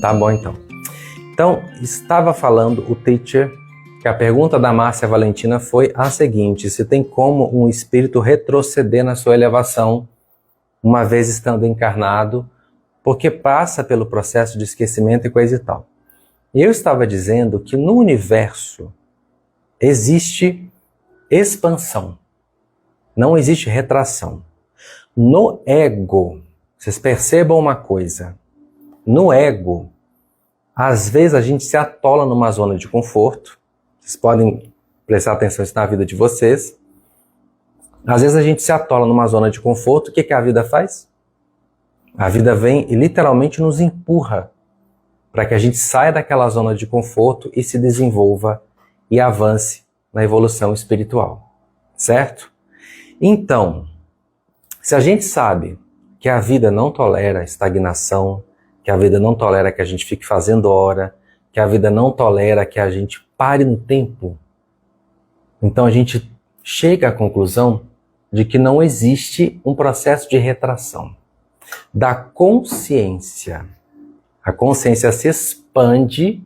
Tá bom, então. Então, estava falando o teacher que a pergunta da Márcia Valentina foi a seguinte: se tem como um espírito retroceder na sua elevação, uma vez estando encarnado, porque passa pelo processo de esquecimento e coisa e tal. E eu estava dizendo que no universo existe expansão, não existe retração. No ego, vocês percebam uma coisa, no ego, às vezes a gente se atola numa zona de conforto, vocês podem prestar atenção isso na vida de vocês. Às vezes a gente se atola numa zona de conforto, o que a vida faz? A vida vem e literalmente nos empurra para que a gente saia daquela zona de conforto e se desenvolva e avance na evolução espiritual, certo? Então, se a gente sabe que a vida não tolera estagnação, que a vida não tolera que a gente fique fazendo hora, que a vida não tolera que a gente pare no tempo, então a gente chega à conclusão de que não existe um processo de retração da consciência. A consciência se expande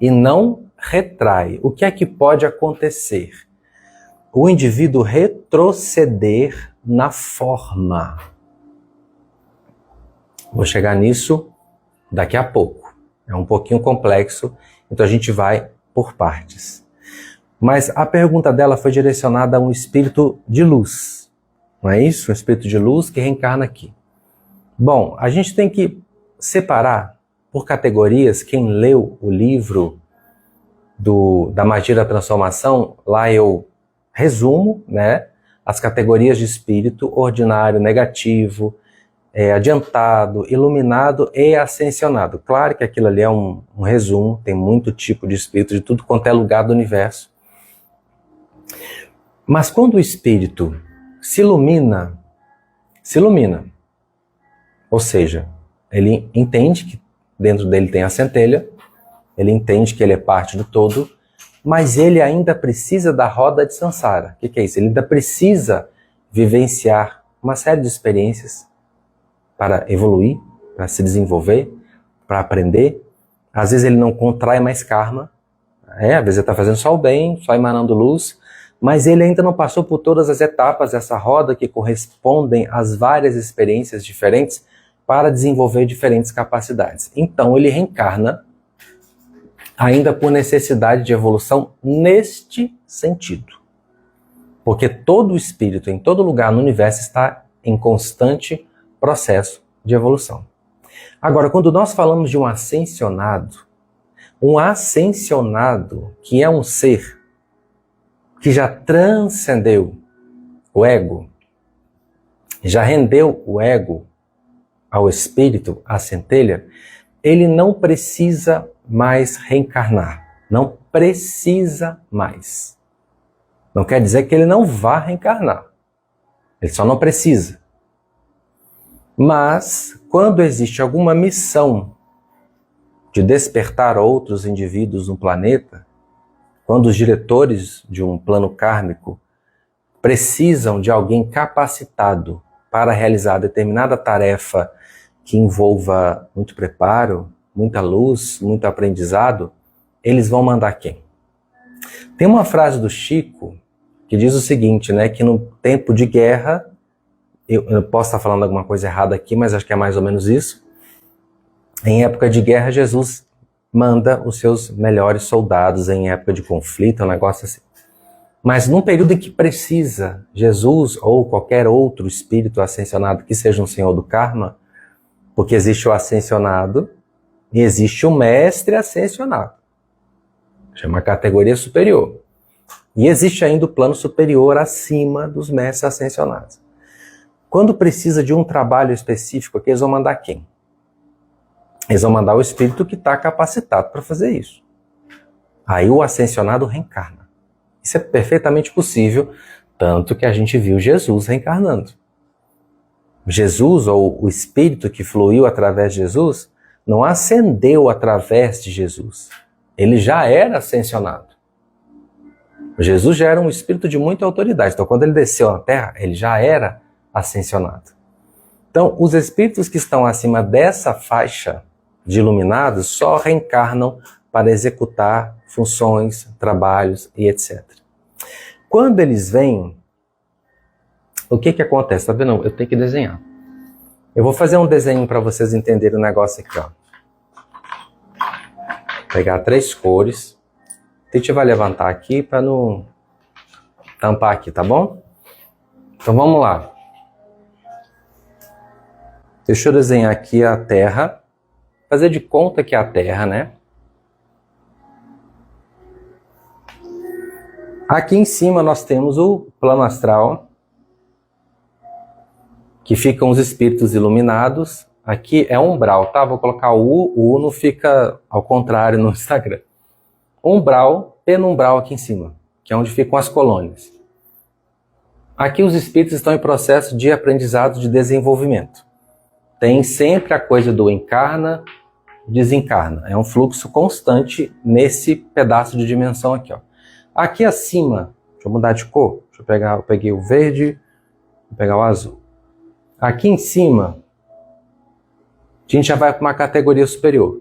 e não retrai. O que é que pode acontecer? O indivíduo retroceder na forma. Vou chegar nisso daqui a pouco. É um pouquinho complexo, então a gente vai por partes. Mas a pergunta dela foi direcionada a um espírito de luz. Não é isso? Um espírito de luz que reencarna aqui. Bom, a gente tem que separar por categorias. Quem leu o livro da Magia da Transformação, lá eu resumo, né, as categorias de espírito: ordinário, negativo, adiantado, iluminado e ascensionado. Claro que aquilo ali é um resumo, tem muito tipo de espírito de tudo quanto é lugar do universo. Mas quando o espírito se ilumina, ou seja, ele entende que dentro dele tem a centelha, ele entende que ele é parte do todo, mas ele ainda precisa da roda de Sansara. O que é isso? Ele ainda precisa vivenciar uma série de experiências para evoluir, para se desenvolver, para aprender. Às vezes ele não contrai mais karma, às vezes ele está fazendo só o bem, só emanando luz, mas ele ainda não passou por todas as etapas dessa roda que correspondem às várias experiências diferentes para desenvolver diferentes capacidades. Então ele reencarna ainda por necessidade de evolução neste sentido. Porque todo espírito, em todo lugar no universo, está em constante processo de evolução. Agora, quando nós falamos de um ascensionado que é um ser que já transcendeu o ego, já rendeu o ego ao espírito, à centelha, ele não precisa mais reencarnar. Não precisa mais. Não quer dizer que ele não vá reencarnar. Ele só não precisa. Mas, quando existe alguma missão de despertar outros indivíduos no planeta, quando os diretores de um plano kármico precisam de alguém capacitado para realizar determinada tarefa que envolva muito preparo, muita luz, muito aprendizado, eles vão mandar quem? Tem uma frase do Chico que diz o seguinte, né, que no tempo de guerra, eu posso estar falando alguma coisa errada aqui, mas acho que é mais ou menos isso. Em época de guerra, Jesus manda os seus melhores soldados. Em época de conflito, um negócio assim. Mas num período em que precisa Jesus ou qualquer outro espírito ascensionado que seja um senhor do karma, porque existe o ascensionado e existe o mestre ascensionado. É uma categoria superior. E existe ainda o plano superior acima dos mestres ascensionados. Quando precisa de um trabalho específico, aqui eles vão mandar quem? Eles vão mandar o espírito que está capacitado para fazer isso. Aí o ascensionado reencarna. Isso é perfeitamente possível, tanto que a gente viu Jesus reencarnando. Jesus, ou o espírito que fluiu através de Jesus, não ascendeu através de Jesus. Ele já era ascensionado. Jesus já era um espírito de muita autoridade. Então, quando ele desceu na Terra, ele já era ascensionado. Então, os espíritos que estão acima dessa faixa de iluminados só reencarnam para executar funções, trabalhos e etc. Quando eles vêm, o que acontece? Tá vendo? Eu tenho que desenhar. Eu vou fazer um desenho para vocês entenderem o negócio aqui, ó. Pegar 3 cores. A gente vai levantar aqui para não tampar aqui, tá bom? Então vamos lá. Deixa eu desenhar aqui a Terra. Fazer de conta que é a Terra, né? Aqui em cima nós temos o plano astral, que ficam os espíritos iluminados. Aqui é umbral, tá? Vou colocar o U não fica ao contrário no Instagram. Umbral, penumbral aqui em cima, que é onde ficam as colônias. Aqui os espíritos estão em processo de aprendizado de desenvolvimento. Tem sempre a coisa do encarna, desencarna. É um fluxo constante nesse pedaço de dimensão aqui, ó. Aqui acima, deixa eu mudar de cor. Eu peguei o verde, vou pegar o azul. Aqui em cima, a gente já vai para uma categoria superior,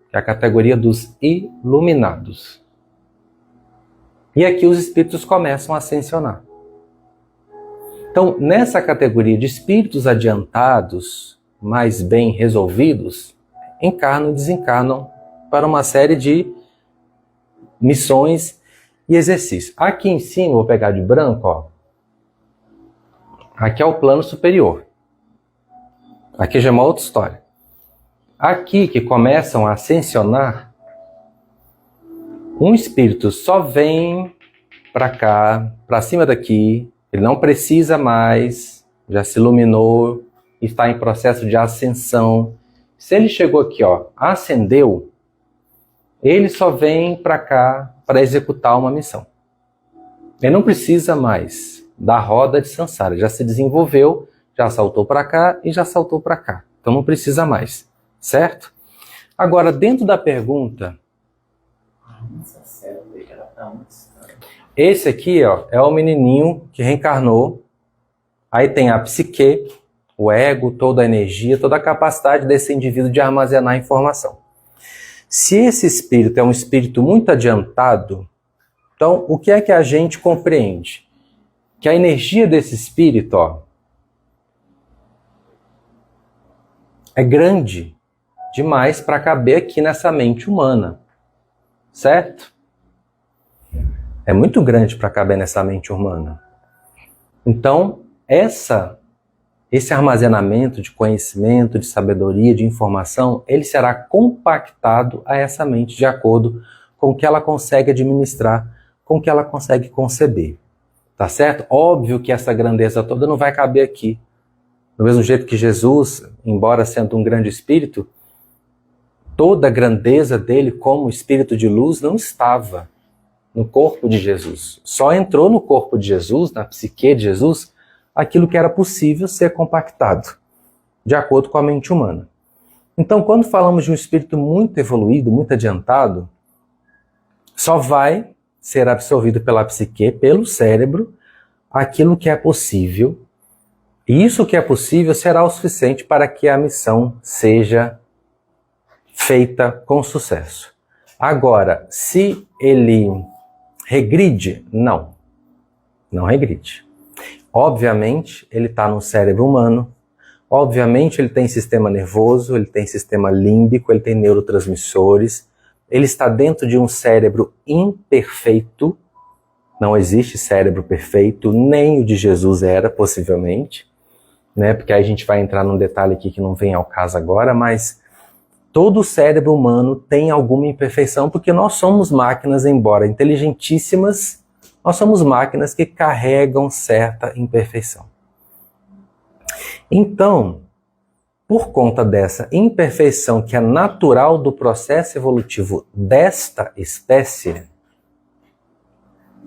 que é a categoria dos iluminados. E aqui os espíritos começam a ascensionar. Então, nessa categoria de espíritos adiantados, mais bem resolvidos, encarnam e desencarnam para uma série de missões e exercícios. Aqui em cima, vou pegar de branco, ó. Aqui é o plano superior. Aqui já é uma outra história. Aqui que começam a ascensionar, um espírito só vem para cá, para cima daqui, ele não precisa mais, já se iluminou, está em processo de ascensão. Se ele chegou aqui, ó, ascendeu, ele só vem para cá para executar uma missão. Ele não precisa mais da roda de Sansara, já se desenvolveu, já saltou para cá e já saltou para cá. Então não precisa mais, certo? Agora, dentro da pergunta, esse aqui, ó, é o menininho que reencarnou. Aí tem a psique, o ego, toda a energia, toda a capacidade desse indivíduo de armazenar informação. Se esse espírito é um espírito muito adiantado, então o que é que a gente compreende? Que a energia desse espírito, ó, é grande demais para caber aqui nessa mente humana, certo? É muito grande para caber nessa mente humana. Então, esse armazenamento de conhecimento, de sabedoria, de informação, ele será compactado a essa mente de acordo com o que ela consegue administrar, com o que ela consegue conceber. Tá certo? Óbvio que essa grandeza toda não vai caber aqui. Do mesmo jeito que Jesus, embora sendo um grande espírito, toda a grandeza dele como espírito de luz não estava no corpo de Jesus. Só entrou no corpo de Jesus, na psique de Jesus, aquilo que era possível ser compactado, de acordo com a mente humana. Então, quando falamos de um espírito muito evoluído, muito adiantado, só vai ser absorvido pela psique, pelo cérebro, aquilo que é possível. E isso que é possível será o suficiente para que a missão seja feita com sucesso. Agora, se ele regride, não regride. Obviamente, ele está no cérebro humano, obviamente ele tem sistema nervoso, ele tem sistema límbico, ele tem neurotransmissores, ele está dentro de um cérebro imperfeito, não existe cérebro perfeito, nem o de Jesus era, possivelmente, né? Porque aí a gente vai entrar num detalhe aqui que não vem ao caso agora, mas todo o cérebro humano tem alguma imperfeição, porque nós somos máquinas, embora inteligentíssimas, nós somos máquinas que carregam certa imperfeição. Então, por conta dessa imperfeição que é natural do processo evolutivo desta espécie,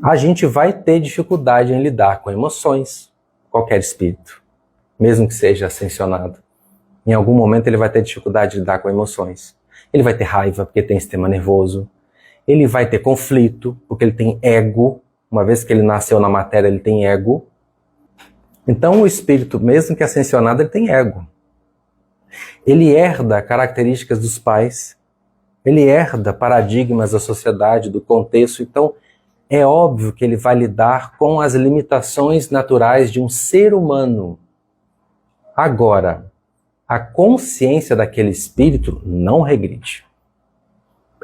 a gente vai ter dificuldade em lidar com emoções, qualquer espírito, mesmo que seja ascensionado. Em algum momento ele vai ter dificuldade de lidar com emoções. Ele vai ter raiva porque tem sistema nervoso. Ele vai ter conflito porque ele tem ego. Uma vez que ele nasceu na matéria, ele tem ego. Então o espírito, mesmo que ascensionado, ele tem ego. Ele herda características dos pais, ele herda paradigmas da sociedade, do contexto. Então, é óbvio que ele vai lidar com as limitações naturais de um ser humano. Agora, a consciência daquele espírito não regride.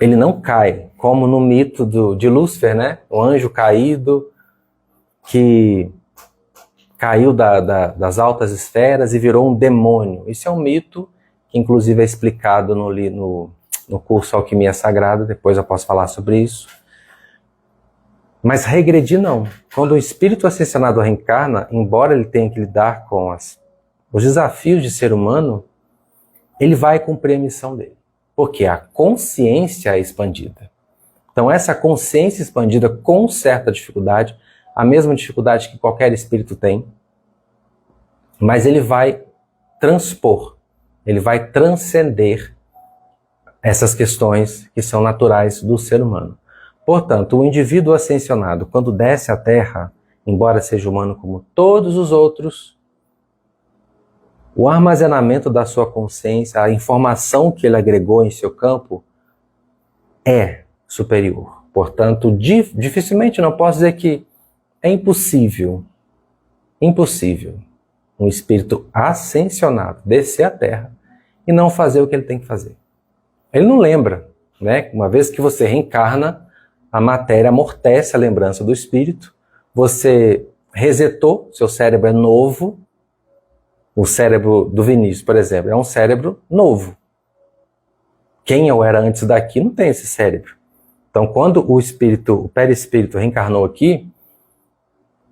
Ele não cai, como no mito de Lúcifer, né? O anjo caído que caiu das altas esferas e virou um demônio. Isso é um mito que inclusive é explicado no curso Alquimia Sagrada, depois eu posso falar sobre isso. Mas regredir não. Quando o espírito ascensionado reencarna, embora ele tenha que lidar com os desafios de ser humano, ele vai cumprir a missão dele. Porque a consciência é expandida. Então essa consciência expandida com certa dificuldade, a mesma dificuldade que qualquer espírito tem, mas ele vai transpor, ele vai transcender essas questões que são naturais do ser humano. Portanto, o indivíduo ascensionado, quando desce à Terra, embora seja humano como todos os outros, o armazenamento da sua consciência, a informação que ele agregou em seu campo é superior. Portanto, dificilmente, não posso dizer que é impossível um espírito ascensionado descer à Terra e não fazer o que ele tem que fazer. Ele não lembra, né? Uma vez que você reencarna, a matéria amortece a lembrança do espírito, você resetou, seu cérebro é novo. O cérebro do Vinícius, por exemplo, é um cérebro novo. Quem eu era antes daqui não tem esse cérebro. Então, quando o perispírito reencarnou aqui,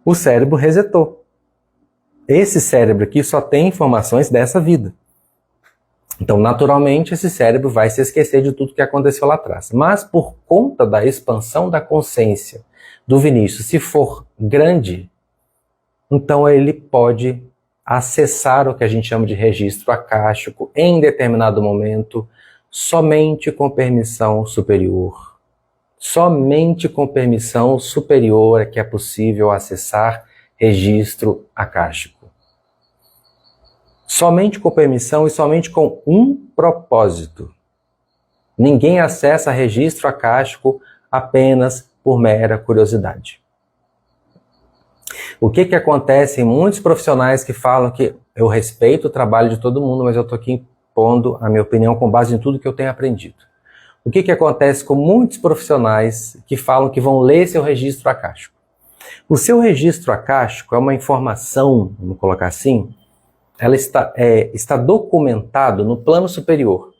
o cérebro resetou. Esse cérebro aqui só tem informações dessa vida. Então, naturalmente, esse cérebro vai se esquecer de tudo que aconteceu lá atrás. Mas, por conta da expansão da consciência do Vinícius, se for grande, então ele pode acessar o que a gente chama de registro acástico em determinado momento, somente com permissão superior. Somente com permissão superior é que é possível acessar registro acástico. Somente com permissão e somente com um propósito. Ninguém acessa registro acástico apenas por mera curiosidade. O que acontece em muitos profissionais que falam que eu respeito o trabalho de todo mundo, mas eu estou aqui impondo a minha opinião com base em tudo que eu tenho aprendido. O que acontece com muitos profissionais que falam que vão ler seu registro acástico? O seu registro acástico é uma informação, vamos colocar assim, ela está documentado no plano superior,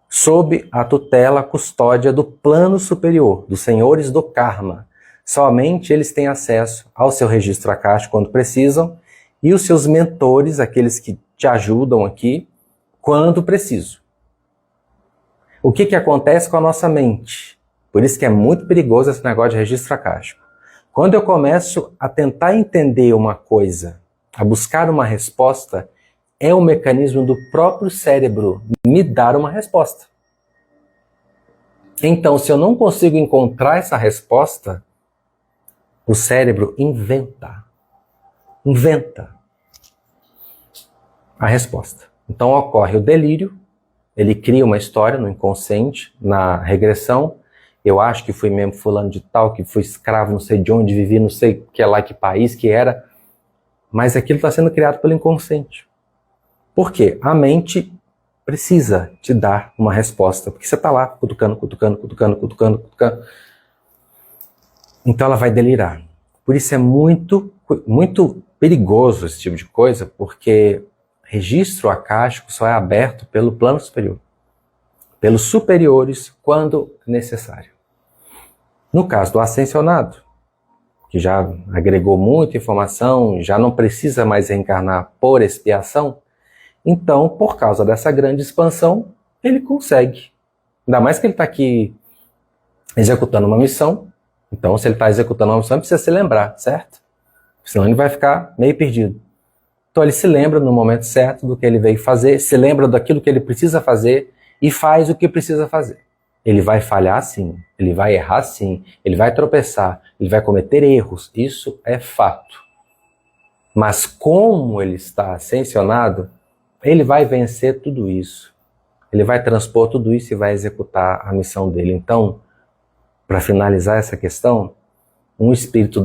sob a tutela, a custódia do plano superior, dos senhores do karma. Somente eles têm acesso ao seu registro acástico quando precisam e os seus mentores, aqueles que te ajudam aqui, quando preciso. O que acontece com a nossa mente? Por isso que é muito perigoso esse negócio de registro acástico. Quando eu começo a tentar entender uma coisa, a buscar uma resposta, é o mecanismo do próprio cérebro me dar uma resposta. Então, se eu não consigo encontrar essa resposta, o cérebro inventa a resposta. Então ocorre o delírio, ele cria uma história no inconsciente, na regressão. Eu acho que fui mesmo fulano de tal, que fui escravo, não sei de onde, vivi, não sei que lá, que país que era. Mas aquilo está sendo criado pelo inconsciente. Por quê? A mente precisa te dar uma resposta, porque você está lá cutucando. Então ela vai delirar. Por isso é muito perigoso esse tipo de coisa, porque registro acástico só é aberto pelo plano superior, pelos superiores, quando necessário. No caso do ascensionado, que já agregou muita informação, já não precisa mais reencarnar por expiação, então, por causa dessa grande expansão, ele consegue. Ainda mais que ele está aqui executando uma missão. Então, se ele está executando uma missão, ele precisa se lembrar, certo? Senão ele vai ficar meio perdido. Então ele se lembra no momento certo do que ele veio fazer, se lembra daquilo que ele precisa fazer e faz o que precisa fazer. Ele vai falhar sim, ele vai errar sim, ele vai tropeçar, ele vai cometer erros, isso é fato. Mas como ele está ascensionado, ele vai vencer tudo isso. Ele vai transpor tudo isso e vai executar a missão dele. Então, para finalizar essa questão, um espírito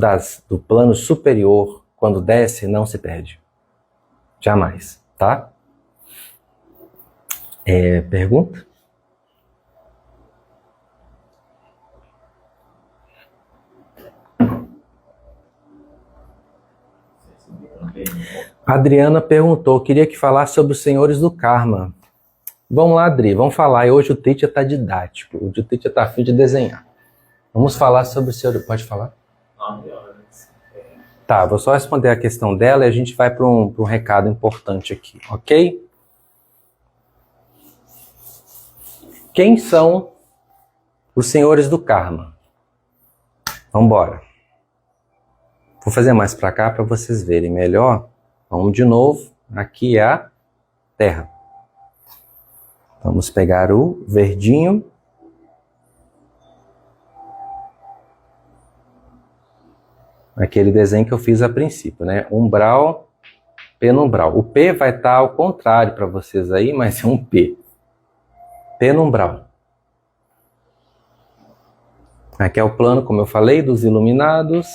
do plano superior, quando desce, não se perde. Jamais, tá? Pergunta? A Adriana perguntou, queria que falasse sobre os senhores do karma. Vamos lá, Adri, vamos falar. E hoje o teacher está didático, o teacher está afim de desenhar. Vamos falar sobre o senhor... Pode falar? 9 horas. Tá, vou só responder a questão dela e a gente vai para um recado importante aqui, ok? Quem são os senhores do karma? Vamos embora. Vou fazer mais para cá para vocês verem melhor. Vamos de novo. Aqui é a Terra. Vamos pegar o verdinho. Aquele desenho que eu fiz a princípio, né? Umbral, penumbral. O P vai estar ao contrário para vocês aí, mas é um P. Penumbral. Aqui é o plano, como eu falei, dos iluminados.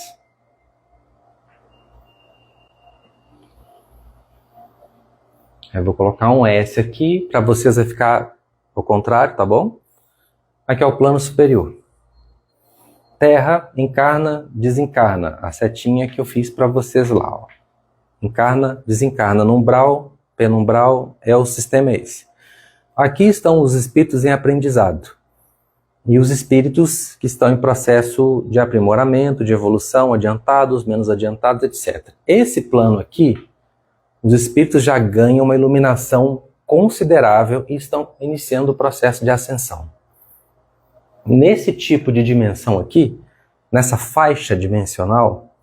Eu vou colocar um S aqui, para vocês vai ficar ao contrário, tá bom? Aqui é o plano superior. Terra, encarna, desencarna. A setinha que eu fiz para vocês lá. Ó. Encarna, desencarna. No umbral, penumbral, o sistema esse. Aqui estão os espíritos em aprendizado. E os espíritos que estão em processo de aprimoramento, de evolução, adiantados, menos adiantados, etc. Esse plano aqui, os espíritos já ganham uma iluminação considerável e estão iniciando o processo de ascensão. Nesse tipo de dimensão aqui, nessa faixa dimensional,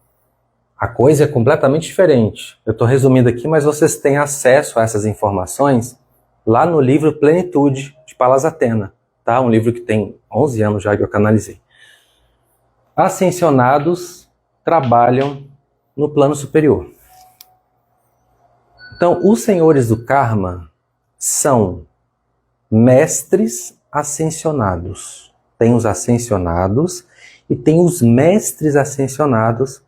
a coisa é completamente diferente. Eu estou resumindo aqui, mas vocês têm acesso a essas informações lá no livro Plenitude, de Palas Athena. Tá? Um livro que tem 11 anos já que eu canalizei. Ascensionados trabalham no plano superior. Então, os senhores do karma são mestres ascensionados. Tem os ascensionados e tem os mestres ascensionados,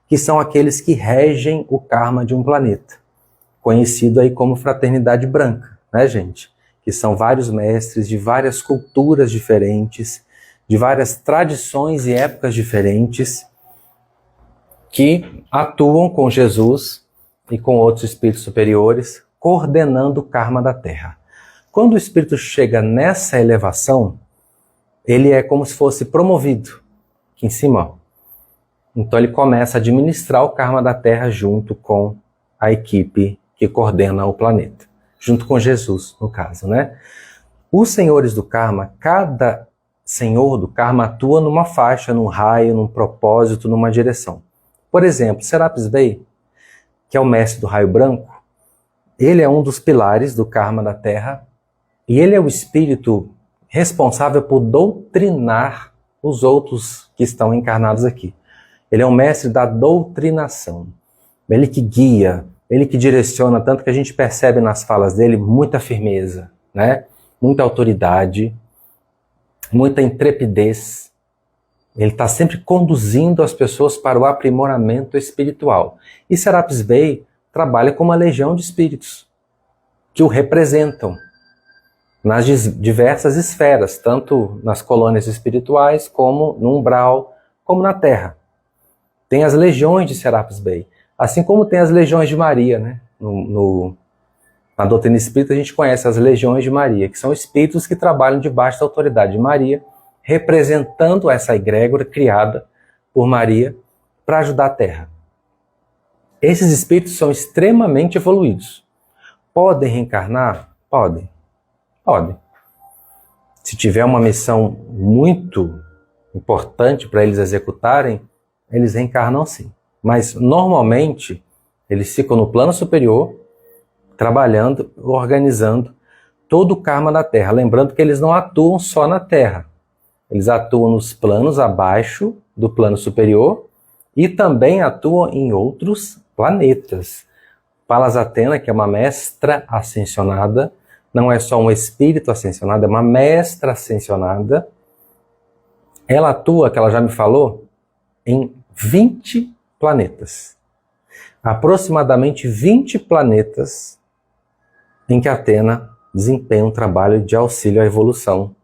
que são aqueles que regem o karma de um planeta. Conhecido aí como fraternidade branca, né, gente? Que são vários mestres de várias culturas diferentes, de várias tradições e épocas diferentes, que atuam com Jesus e com outros espíritos superiores, coordenando o karma da Terra. Quando o espírito chega nessa elevação, ele é como se fosse promovido, aqui em cima. Ó. Então ele começa a administrar o karma da Terra junto com a equipe que coordena o planeta. Junto com Jesus, no caso, né? Os senhores do karma, cada senhor do karma atua numa faixa, num raio, num propósito, numa direção. Por exemplo, Serapis Bey, que é o mestre do raio branco, ele é um dos pilares do karma da Terra e ele é o espírito responsável por doutrinar os outros que estão encarnados aqui. Ele é o mestre da doutrinação. Ele que guia, ele que direciona, tanto que a gente percebe nas falas dele muita firmeza, né? Muita autoridade, muita intrepidez. Ele está sempre conduzindo as pessoas para o aprimoramento espiritual. E Serapis Bey trabalha com uma legião de espíritos que o representam nas diversas esferas, tanto nas colônias espirituais, como no umbral, como na Terra. Tem as legiões de Serapis Bey, assim como tem as legiões de Maria, né? Na doutrina espírita a gente conhece as legiões de Maria, que são espíritos que trabalham debaixo da autoridade de Maria, representando essa egrégora criada por Maria para ajudar a Terra. Esses espíritos são extremamente evoluídos. Podem reencarnar? Podem. Podem. Se tiver uma missão muito importante para eles executarem, eles reencarnam sim. Mas, normalmente, eles ficam no plano superior, trabalhando, organizando todo o karma da Terra. Lembrando que eles não atuam só na Terra. Eles atuam nos planos abaixo do plano superior e também atuam em outros planetas. Palas Athena, que é uma mestra ascensionada, não é só um espírito ascensionado, é uma mestra ascensionada. Ela atua, que ela já me falou, em 20 planetas. Aproximadamente 20 planetas em que Athena desempenha um trabalho de auxílio à evolução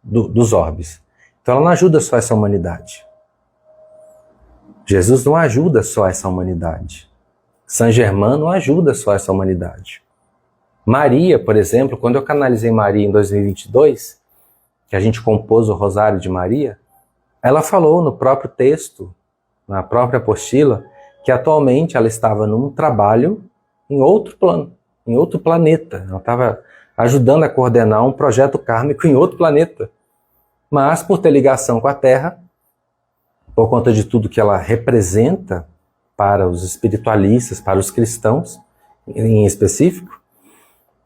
dos orbes. Então ela não ajuda só essa humanidade. Jesus não ajuda só essa humanidade. Saint Germain não ajuda só essa humanidade. Maria, por exemplo, quando eu canalizei Maria em 2022, que a gente compôs o Rosário de Maria, ela falou no próprio texto, na própria apostila, que atualmente ela estava num trabalho em outro plano, em outro planeta. Ela estava ajudando a coordenar um projeto kármico em outro planeta. Mas, por ter ligação com a Terra, por conta de tudo que ela representa para os espiritualistas, para os cristãos em específico,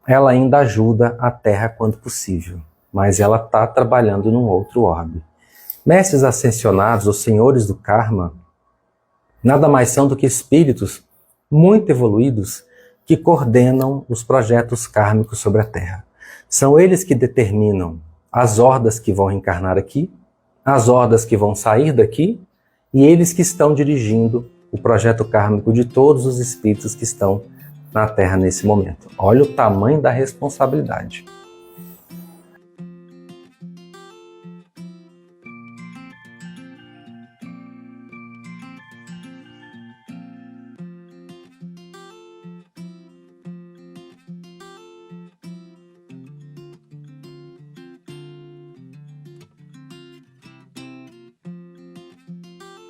ela ainda ajuda a Terra quando possível, mas ela está trabalhando num outro orbe. Mestres ascensionados, os senhores do karma, nada mais são do que espíritos muito evoluídos que coordenam os projetos kármicos sobre a Terra. São eles que determinam as hordas que vão reencarnar aqui, as hordas que vão sair daqui, e eles que estão dirigindo o projeto kármico de todos os espíritos que estão na Terra nesse momento. Olha o tamanho da responsabilidade.